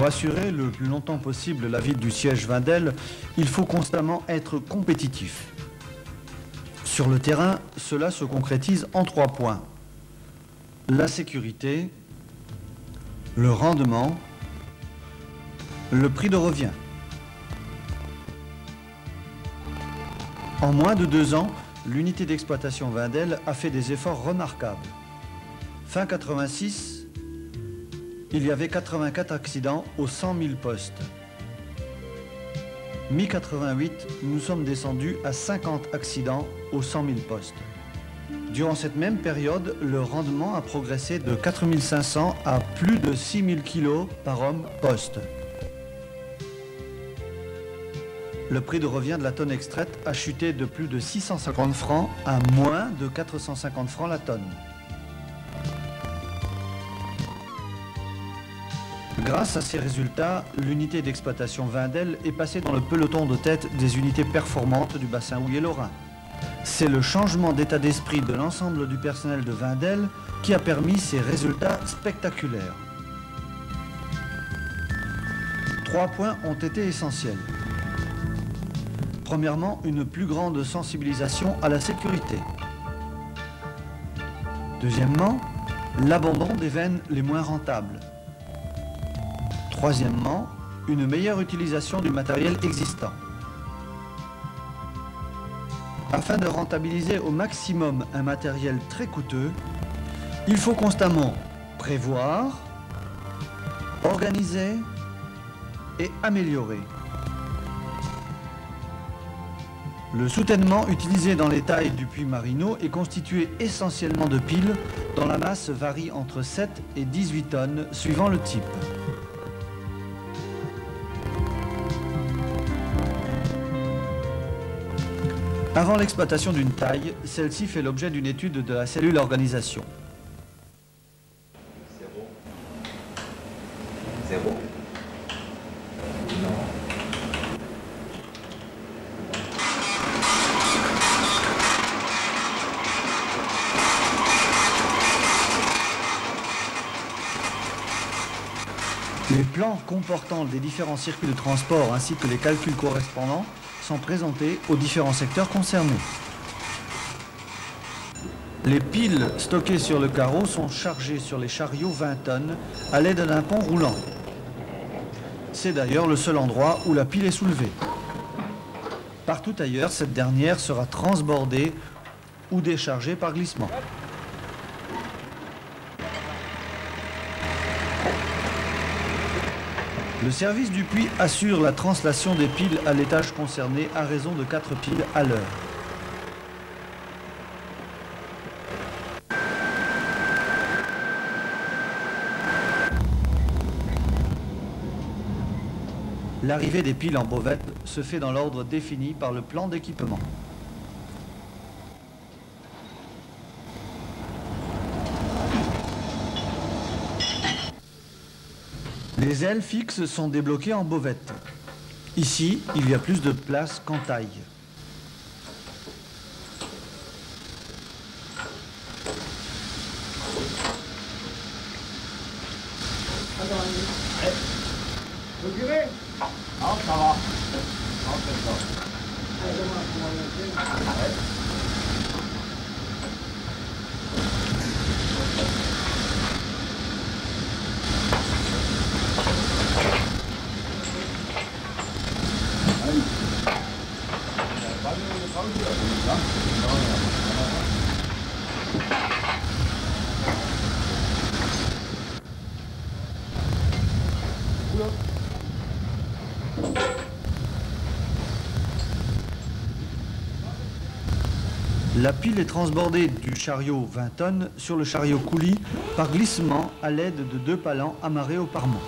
Pour assurer le plus longtemps possible la vie du siège Wendel, il faut constamment être compétitif. Sur le terrain, cela se concrétise en 3 points. La sécurité, le rendement, le prix de revient. En moins de 2 ans, l'unité d'exploitation Wendel a fait des efforts remarquables. Fin 86, il y avait 84 accidents aux 100 000 postes. Mi-88, nous sommes descendus à 50 accidents aux 100 000 postes. Durant cette même période, le rendement a progressé de 4 500 à plus de 6 000 kg par homme poste. Le prix de revient de la tonne extraite a chuté de plus de 650 francs à moins de 450 francs la tonne. Grâce à ces résultats, l'unité d'exploitation Wendel est passée dans le peloton de tête des unités performantes du bassin houiller-lorrain. C'est le changement d'état d'esprit de l'ensemble du personnel de Wendel qui a permis ces résultats spectaculaires. 3 points ont été essentiels. Premièrement, une plus grande sensibilisation à la sécurité. Deuxièmement, l'abandon des veines les moins rentables. Troisièmement, une meilleure utilisation du matériel existant. Afin de rentabiliser au maximum un matériel très coûteux, il faut constamment prévoir, organiser et améliorer. Le soutènement utilisé dans les tailles du puits Marino est constitué essentiellement de piles dont la masse varie entre 7 et 18 tonnes suivant le type. Avant l'exploitation d'une taille, celle-ci fait l'objet d'une étude de la cellule organisation. Zéro. Non. Les plans comportant les différents circuits de transport ainsi que les calculs correspondants sont présentés aux différents secteurs concernés. Les piles stockées sur le carreau sont chargées sur les chariots 20 tonnes à l'aide d'un pont roulant. C'est d'ailleurs le seul endroit où la pile est soulevée. Partout ailleurs, cette dernière sera transbordée ou déchargée par glissement. Le service du puits assure la translation des piles à l'étage concerné à raison de 4 piles à l'heure. L'arrivée des piles en bovette se fait dans l'ordre défini par le plan d'équipement. Les ailes fixes sont débloquées en bovette. Ici, il y a plus de place qu'en taille. La pile est transbordée du chariot 20 tonnes sur le chariot coulis par glissement à l'aide de 2 palans amarrés au parement.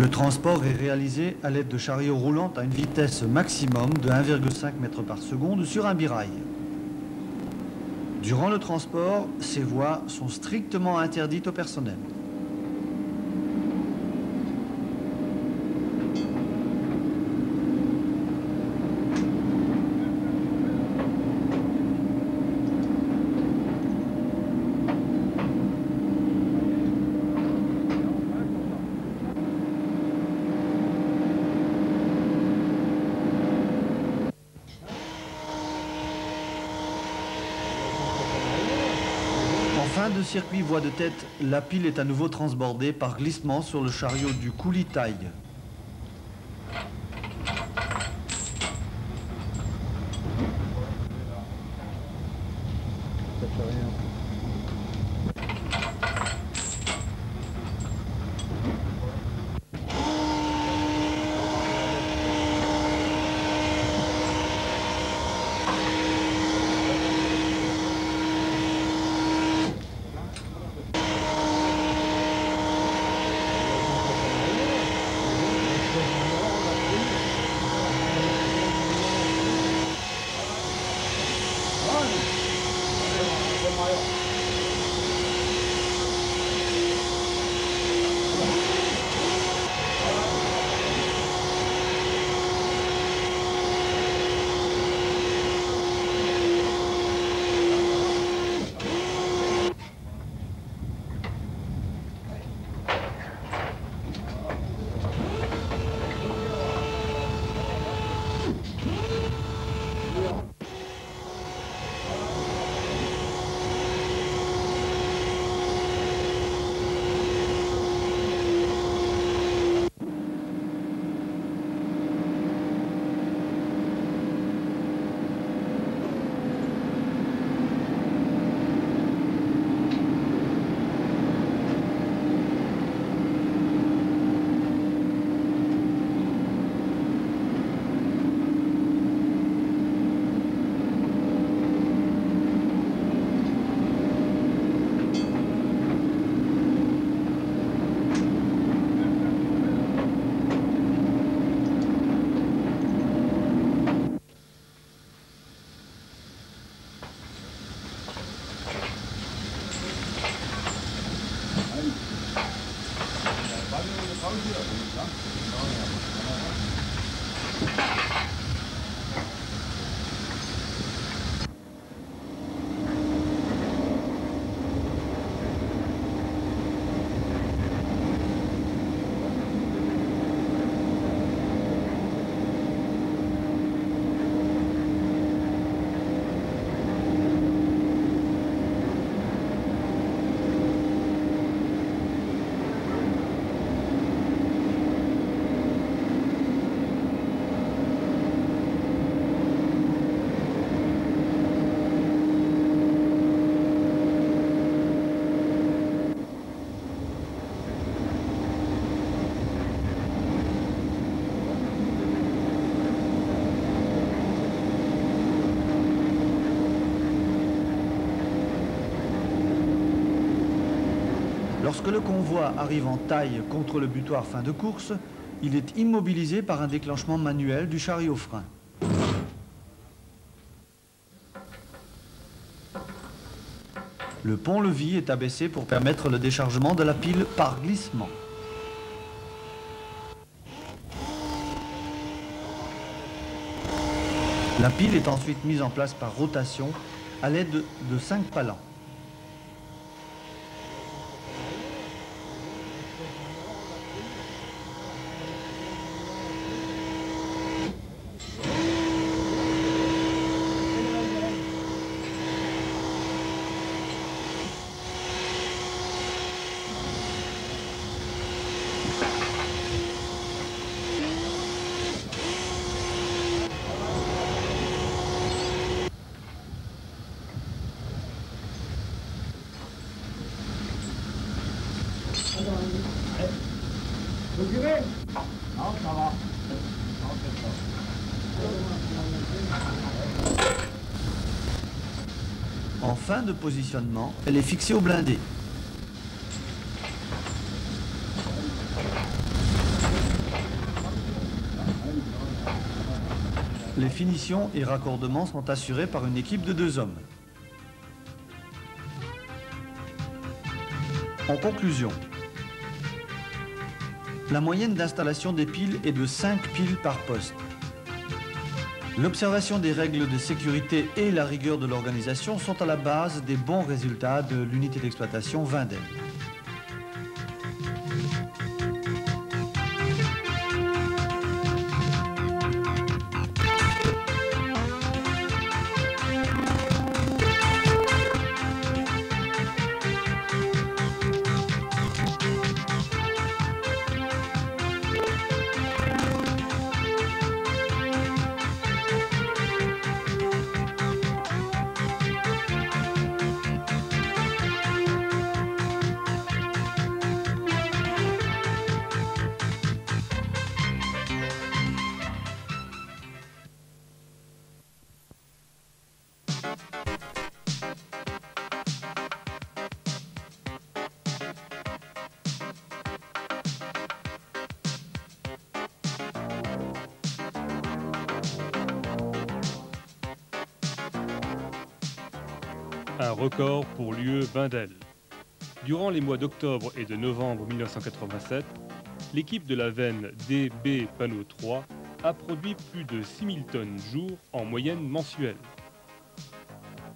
Le transport est réalisé à l'aide de chariots roulants à une vitesse maximum de 1,5 m par seconde sur un birail. Durant le transport, ces voies sont strictement interdites au personnel. En fin de circuit voie de tête, la pile est à nouveau transbordée par glissement sur le chariot du coulis taille. Lorsque le convoi arrive en taille contre le butoir fin de course, il est immobilisé par un déclenchement manuel du chariot frein. Le pont-levis est abaissé pour permettre le déchargement de la pile par glissement. La pile est ensuite mise en place par rotation à l'aide de 5 palans. En fin de positionnement, elle est fixée au blindé. finition et raccordement sont assurés par une équipe de 2 hommes. En conclusion, la moyenne d'installation des piles est de 5 piles par poste. L'observation des règles de sécurité et la rigueur de l'organisation sont à la base des bons résultats de l'unité d'exploitation Wendel. Un record pour l'UE Wendel. Durant les mois d'octobre et de novembre 1987, l'équipe de la veine DB Panneau 3 a produit plus de 6000 tonnes jour en moyenne mensuelle.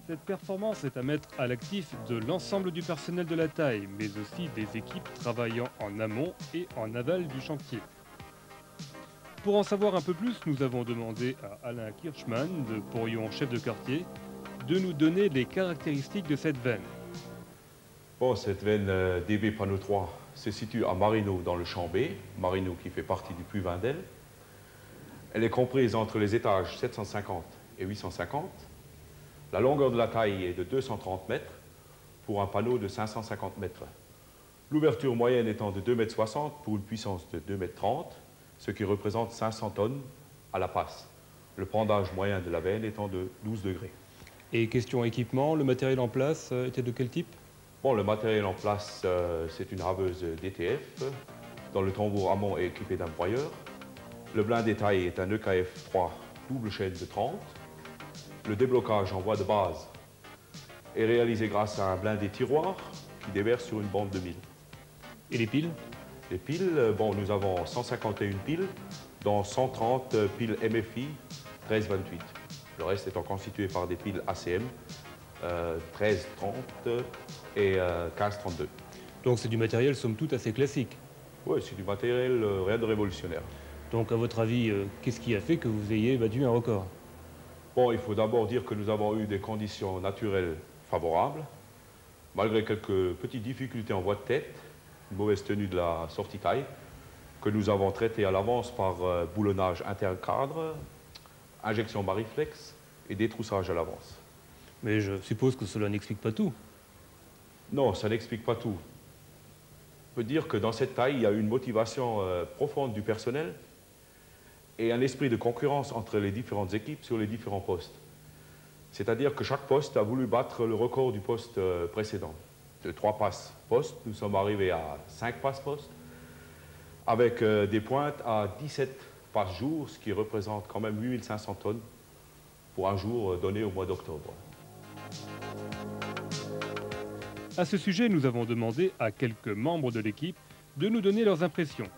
Cette performance est à mettre à l'actif de l'ensemble du personnel de la taille, mais aussi des équipes travaillant en amont et en aval du chantier. Pour en savoir un peu plus, nous avons demandé à Alain Kirchmann, de Porion chef de quartier, de nous donner les caractéristiques de cette veine. Bon, cette veine DB Panneau 3 se situe à Marino dans le champ B, Marino qui fait partie du puits Wendel. Elle est comprise entre les étages 750 et 850. La longueur de la taille est de 230 mètres pour un panneau de 550 mètres. L'ouverture moyenne étant de 2,60 m pour une puissance de 2,30 m, ce qui représente 500 tonnes à la passe. Le pendage moyen de la veine étant de 12 degrés. Et question équipement, le matériel en place était de quel type? Bon, le matériel en place, c'est une raveuse DTF, dont le tambour amont est équipé d'un broyeur. Le blin détail est un EKF 3 double chaîne de 30. Le déblocage en voie de base est réalisé grâce à un blindé tiroir qui déverse sur une bande de 1000. Et les piles? Les piles, bon, nous avons 151 piles, dont 130 piles MFI 1328. Le reste étant constitué par des piles ACM 1330 et 1532. Donc c'est du matériel somme toute assez classique. Oui, c'est du matériel rien de révolutionnaire. Donc à votre avis, qu'est-ce qui a fait que vous ayez battu un record? Bon, il faut d'abord dire que nous avons eu des conditions naturelles favorables, malgré quelques petites difficultés en voie de tête, une mauvaise tenue de la sortie taille, que nous avons traité à l'avance par boulonnage intercadre, injection bariflex et détroussage à l'avance. Mais je suppose que cela n'explique pas tout. Non, ça n'explique pas tout. On peut dire que dans cette taille, il y a une motivation profonde du personnel et un esprit de concurrence entre les différentes équipes sur les différents postes. C'est-à-dire que chaque poste a voulu battre le record du poste précédent. De 3 passes poste, nous sommes arrivés à 5 passes poste, avec des pointes à 17 passes jour, ce qui représente quand même 8500 tonnes pour un jour donné au mois d'octobre. À ce sujet, nous avons demandé à quelques membres de l'équipe de nous donner leurs impressions.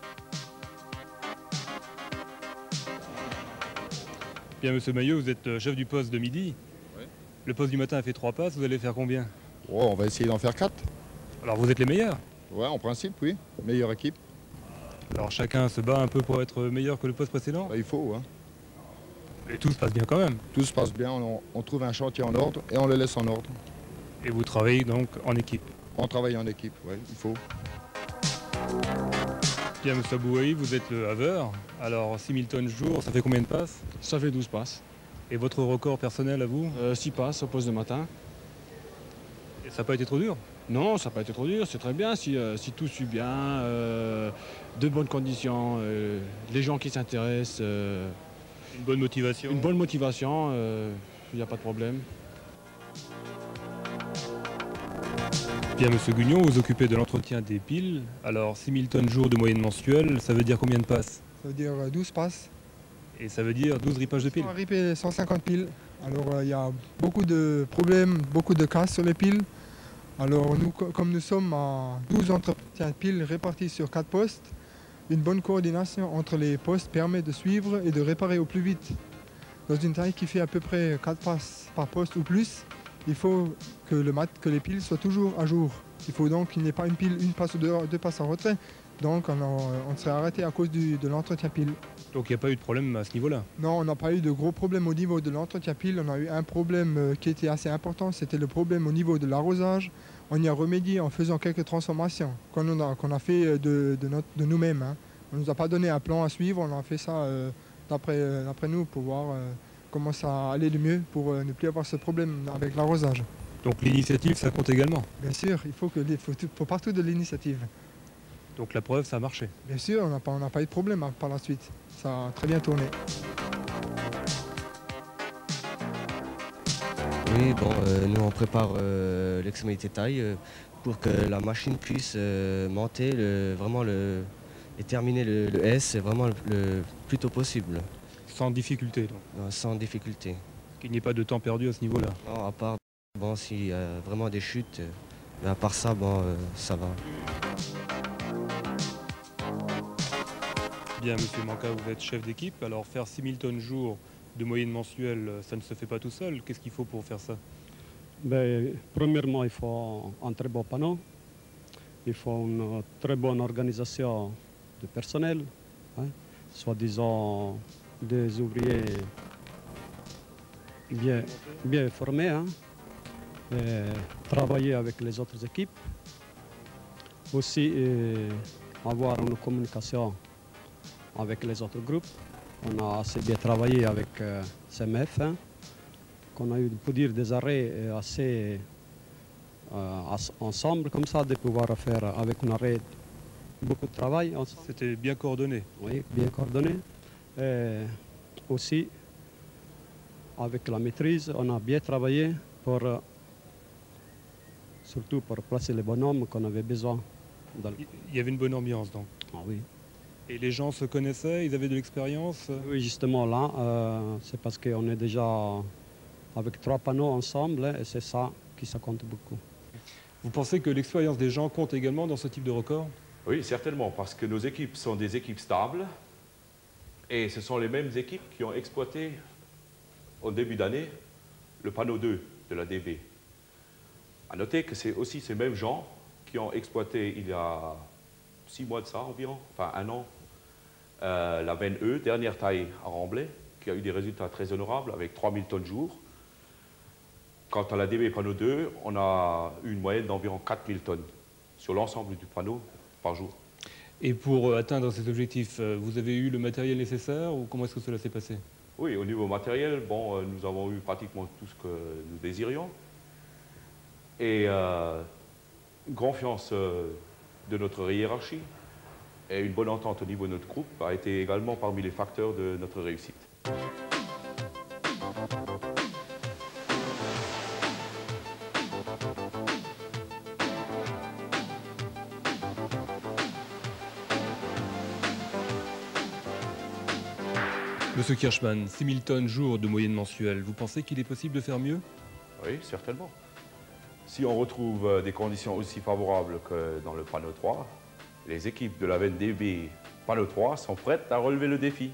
Bien, monsieur Maillot, vous êtes chef du poste de midi. Oui. Le poste du matin a fait 3 passes, vous allez faire combien? Oh, on va essayer d'en faire 4. Alors vous êtes les meilleurs? Ouais, en principe, oui. Meilleure équipe. Alors chacun se bat un peu pour être meilleur que le poste précédent? Bah, il faut, hein. Et tout se passe bien quand même? Tout se passe bien, on trouve un chantier en ordre et on le laisse en ordre. Et vous travaillez donc en équipe? On travaille en équipe, oui, il faut. Bien, monsieur Abouaï, vous êtes le haveur. Alors 6000 tonnes jour, ça fait combien de passes? Ça fait 12 passes. Et votre record personnel à vous? 6 passes au poste de matin. Et ça n'a pas été trop dur? Non, ça n'a pas été trop dur, c'est très bien. Si tout suit bien, de bonnes conditions, les gens qui s'intéressent. Une bonne motivation? Une bonne motivation, il n'y a pas de problème. Bien, monsieur Gugnon, vous occupez de l'entretien des piles. Alors 6000 tonnes jour de moyenne mensuelle, ça veut dire combien de passes? Ça veut dire 12 passes. Et ça veut dire 12 ripages de piles? On a ripé 150 piles. Alors il y a beaucoup de problèmes, beaucoup de casses sur les piles. Alors nous, comme nous sommes à 12 entretiens de piles répartis sur 4 postes, une bonne coordination entre les postes permet de suivre et de réparer au plus vite. Dans une taille qui fait à peu près 4 passes par poste ou plus, il faut que les piles soient toujours à jour. Il faut donc qu'il n'y ait pas une passe ou deux passes en retrait. Donc on serait arrêté à cause de l'entretien pile. Donc il n'y a pas eu de problème à ce niveau-là? Non, on n'a pas eu de gros problèmes au niveau de l'entretien pile. On a eu un problème qui était assez important, c'était le problème au niveau de l'arrosage. On y a remédié en faisant quelques transformations qu'on a fait de nous-mêmes. Hein. On ne nous a pas donné un plan à suivre, on a fait ça d'après nous pour voir comment ça allait le mieux pour ne plus avoir ce problème avec l'arrosage. Donc l'initiative, ça compte également? Bien sûr, il faut partout de l'initiative. Donc la preuve, ça a marché? Bien sûr, on n'a pas eu de problème par la suite. Ça a très bien tourné. Oui, bon, nous on prépare l'extrémité taille pour que la machine puisse monter et terminer le S vraiment le plus tôt possible. Sans difficulté donc? Non, sans difficulté. Qu'il n'y ait pas de temps perdu à ce niveau-là? Non, à part s'il y a vraiment des chutes, mais à part ça, ça va. Bien, monsieur Manka, vous êtes chef d'équipe, alors faire 6000 tonnes jour de moyenne mensuelle, ça ne se fait pas tout seul. Qu'est-ce qu'il faut pour faire ça? Premièrement, il faut un très beau panneau, il faut une très bonne organisation du personnel, hein, soit disant des ouvriers bien formés, hein, et travailler avec les autres équipes, aussi avoir une communication avec les autres groupes. On a assez bien travaillé avec CMF, hein, qu'on a eu, pour dire, des arrêts assez ensemble, comme ça, de pouvoir faire avec un arrêt beaucoup de travail ensemble. C'était bien coordonné? Oui, bien coordonné. Et aussi, avec la maîtrise, on a bien travaillé surtout pour placer les bonhommes qu'on avait besoin. Il y avait une bonne ambiance donc? Ah oui. Et les gens se connaissaient, ils avaient de l'expérience? Oui, justement là, c'est parce qu'on est déjà avec 3 panneaux ensemble et c'est ça qui ça compte beaucoup. Vous pensez que l'expérience des gens compte également dans ce type de record? Oui, certainement, parce que nos équipes sont des équipes stables et ce sont les mêmes équipes qui ont exploité au début d'année le panneau 2 de la DB. À noter que c'est aussi ces mêmes gens qui ont exploité il y a 6 mois de ça environ, enfin 1 an, la veine E, dernière taille à Remblai, qui a eu des résultats très honorables avec 3000 tonnes jour. Quant à la DB panneau 2, on a eu une moyenne d'environ 4000 tonnes sur l'ensemble du panneau par jour. Et pour atteindre cet objectif, vous avez eu le matériel nécessaire ou comment est-ce que cela s'est passé? Oui, au niveau matériel, nous avons eu pratiquement tout ce que nous désirions. Et une confiance de notre hiérarchie et une bonne entente au niveau de notre groupe a été également parmi les facteurs de notre réussite. Monsieur Kirschmann, 6000 tonnes jour de moyenne mensuelle, vous pensez qu'il est possible de faire mieux? Oui, certainement. Si on retrouve des conditions aussi favorables que dans le panneau 3, les équipes de la veine DB panneau 3 sont prêtes à relever le défi.